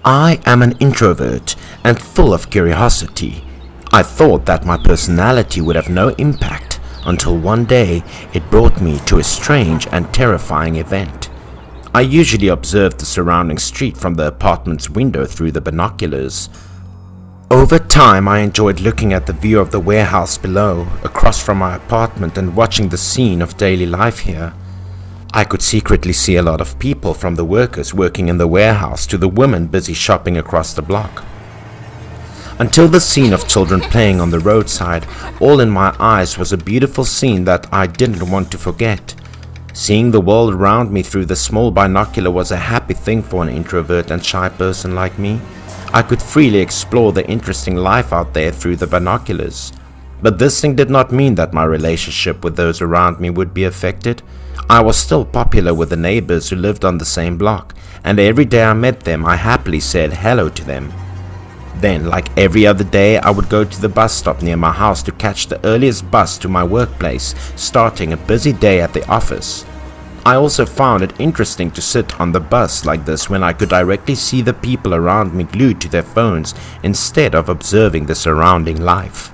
I am an introvert and full of curiosity. I thought that my personality would have no impact until one day it brought me to a strange and terrifying event. I usually observed the surrounding street from the apartment's window through the binoculars. Over time, I enjoyed looking at the view of the warehouse below, across from my apartment, and watching the scene of daily life here. I could secretly see a lot of people, from the workers working in the warehouse to the women busy shopping across the block. Until the scene of children playing on the roadside, all in my eyes was a beautiful scene that I didn't want to forget. Seeing the world around me through the small binocular was a happy thing for an introvert and shy person like me. I could freely explore the interesting life out there through the binoculars. But this thing did not mean that my relationship with those around me would be affected. I was still popular with the neighbors who lived on the same block, and every day I met them I happily said hello to them. Then, like every other day, I would go to the bus stop near my house to catch the earliest bus to my workplace, starting a busy day at the office. I also found it interesting to sit on the bus like this when I could directly see the people around me glued to their phones instead of observing the surrounding life.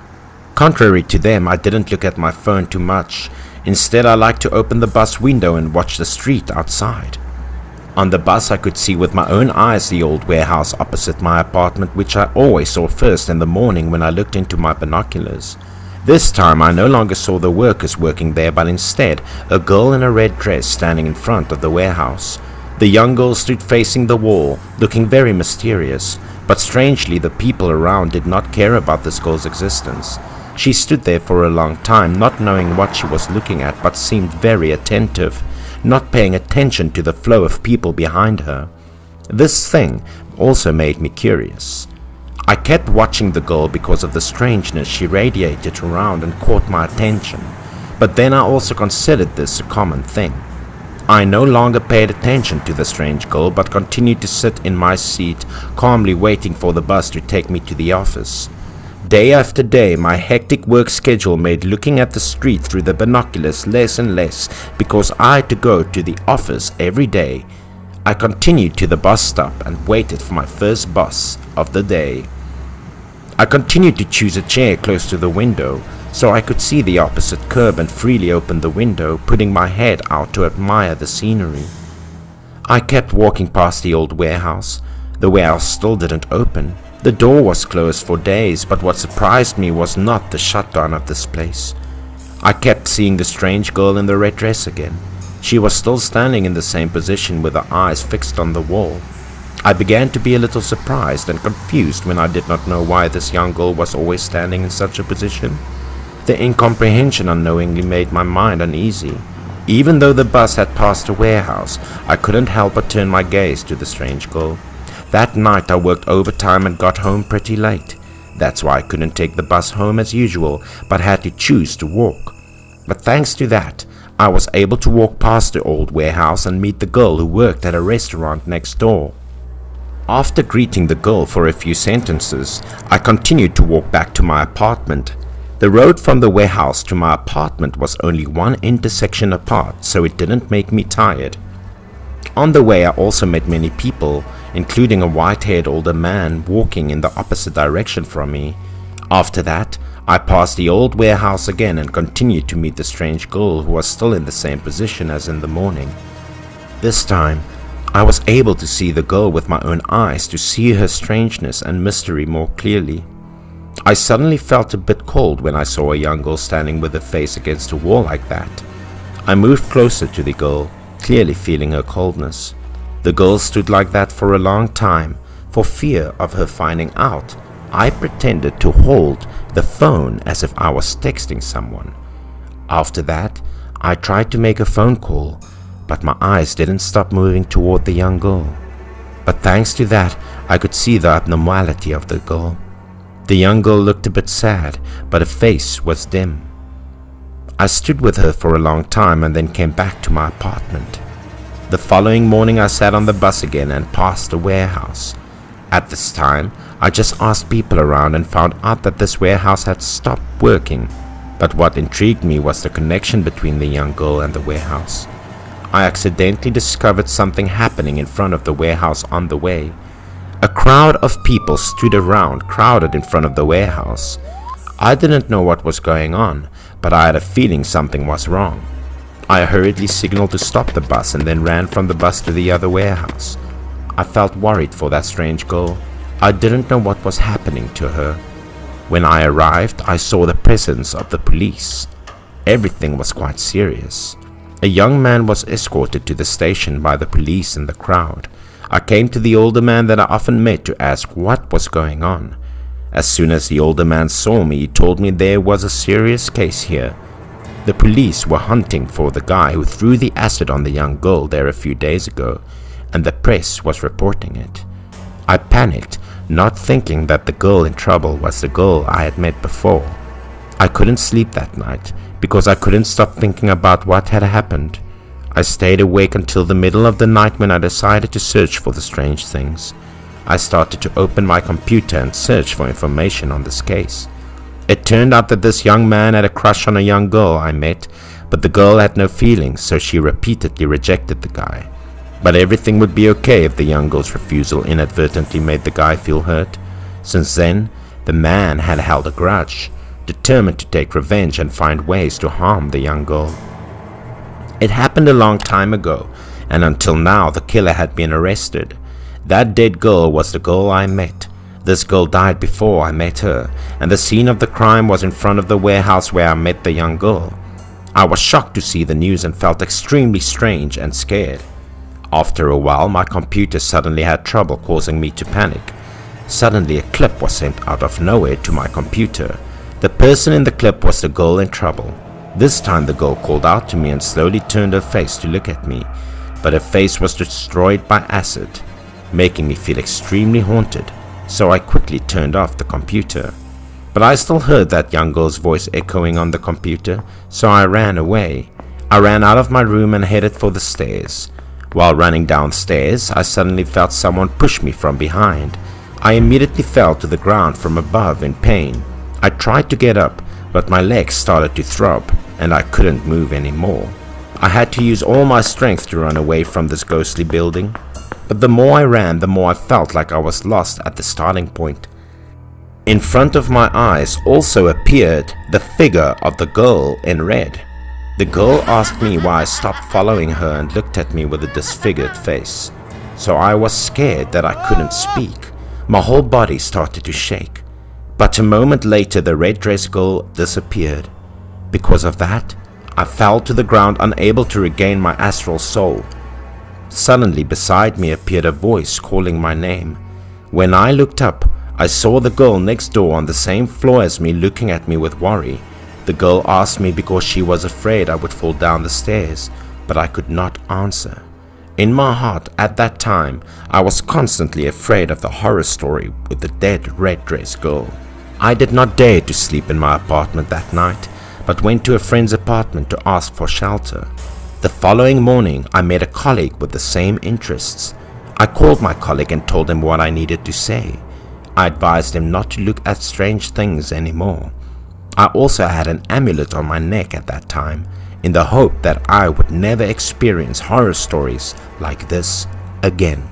Contrary to them, I didn't look at my phone too much. Instead, I liked to open the bus window and watch the street outside. On the bus, I could see with my own eyes the old warehouse opposite my apartment, which I always saw first in the morning when I looked into my binoculars. This time, I no longer saw the workers working there, but instead a girl in a red dress standing in front of the warehouse. The young girl stood facing the wall, looking very mysterious, but strangely the people around did not care about this girl's existence. She stood there for a long time, not knowing what she was looking at, but seemed very attentive, not paying attention to the flow of people behind her. This thing also made me curious. I kept watching the girl because of the strangeness she radiated around and caught my attention, but then I also considered this a common thing. I no longer paid attention to the strange girl, but continued to sit in my seat, calmly waiting for the bus to take me to the office. Day after day, my hectic work schedule made looking at the street through the binoculars less and less because I had to go to the office every day. I continued to the bus stop and waited for my first bus of the day. I continued to choose a chair close to the window so I could see the opposite curb and freely open the window, putting my head out to admire the scenery. I kept walking past the old warehouse. The warehouse still didn't open. The door was closed for days, but what surprised me was not the shutdown of this place. I kept seeing the strange girl in the red dress again. She was still standing in the same position with her eyes fixed on the wall. I began to be a little surprised and confused when I did not know why this young girl was always standing in such a position. The incomprehension unknowingly made my mind uneasy. Even though the bus had passed the warehouse, I couldn't help but turn my gaze to the strange girl. That night I worked overtime and got home pretty late. That's why I couldn't take the bus home as usual, but had to choose to walk. But thanks to that, I was able to walk past the old warehouse and meet the girl who worked at a restaurant next door. After greeting the girl for a few sentences, I continued to walk back to my apartment. The road from the warehouse to my apartment was only one intersection apart, so it didn't make me tired. On the way, I also met many people, including a white-haired older man walking in the opposite direction from me. After that, I passed the old warehouse again and continued to meet the strange girl who was still in the same position as in the morning. This time, I was able to see the girl with my own eyes, to see her strangeness and mystery more clearly. I suddenly felt a bit cold when I saw a young girl standing with her face against a wall like that. I moved closer to the girl, clearly feeling her coldness. The girl stood like that for a long time. For fear of her finding out, I pretended to hold the phone as if I was texting someone. After that, I tried to make a phone call, but my eyes didn't stop moving toward the young girl. But thanks to that, I could see the abnormality of the girl. The young girl looked a bit sad, but her face was dim. I stood with her for a long time and then came back to my apartment. The following morning I sat on the bus again and passed the warehouse. At this time, I just asked people around and found out that this warehouse had stopped working. But what intrigued me was the connection between the young girl and the warehouse. I accidentally discovered something happening in front of the warehouse on the way. A crowd of people stood around, crowded in front of the warehouse. I didn't know what was going on, but I had a feeling something was wrong. I hurriedly signaled to stop the bus and then ran from the bus to the other warehouse. I felt worried for that strange girl. I didn't know what was happening to her. When I arrived, I saw the presence of the police. Everything was quite serious. A young man was escorted to the station by the police in the crowd. I came to the older man that I often met to ask what was going on. As soon as the older man saw me, he told me there was a serious case here. The police were hunting for the guy who threw the acid on the young girl there a few days ago, and the press was reporting it. I panicked, not thinking that the girl in trouble was the girl I had met before. I couldn't sleep that night because I couldn't stop thinking about what had happened. I stayed awake until the middle of the night when I decided to search for the strange things. I started to open my computer and search for information on this case. It turned out that this young man had a crush on a young girl I met, but the girl had no feelings, so she repeatedly rejected the guy. But everything would be okay if the young girl's refusal inadvertently made the guy feel hurt. Since then, the man had held a grudge, determined to take revenge and find ways to harm the young girl. It happened a long time ago, and until now the killer had been arrested. That dead girl was the girl I met. This girl died before I met her, and the scene of the crime was in front of the warehouse where I met the young girl. I was shocked to see the news and felt extremely strange and scared. After a while, my computer suddenly had trouble, causing me to panic. Suddenly, a clip was sent out of nowhere to my computer. The person in the clip was the girl in trouble. This time the girl called out to me and slowly turned her face to look at me, but her face was destroyed by acid, making me feel extremely haunted, so I quickly turned off the computer. But I still heard that young girl's voice echoing on the computer, so I ran away. I ran out of my room and headed for the stairs. While running downstairs, I suddenly felt someone push me from behind. I immediately fell to the ground from above in pain. I tried to get up, but my legs started to throb, and I couldn't move anymore. I had to use all my strength to run away from this ghostly building. But the more I ran, the more I felt like I was lost at the starting point. In front of my eyes also appeared the figure of the girl in red. The girl asked me why I stopped following her and looked at me with a disfigured face. So I was scared that I couldn't speak. My whole body started to shake. But a moment later the red dress girl disappeared. Because of that, I fell to the ground, unable to regain my astral soul. Suddenly beside me appeared a voice calling my name. When I looked up, I saw the girl next door on the same floor as me, looking at me with worry. The girl asked me because she was afraid I would fall down the stairs, but I could not answer. In my heart at that time, I was constantly afraid of the horror story with the dead red dress girl. I did not dare to sleep in my apartment that night, but went to a friend's apartment to ask for shelter. The following morning, I met a colleague with the same interests. I called my colleague and told him what I needed to say. I advised him not to look at strange things anymore. I also had an amulet on my neck at that time, in the hope that I would never experience horror stories like this again.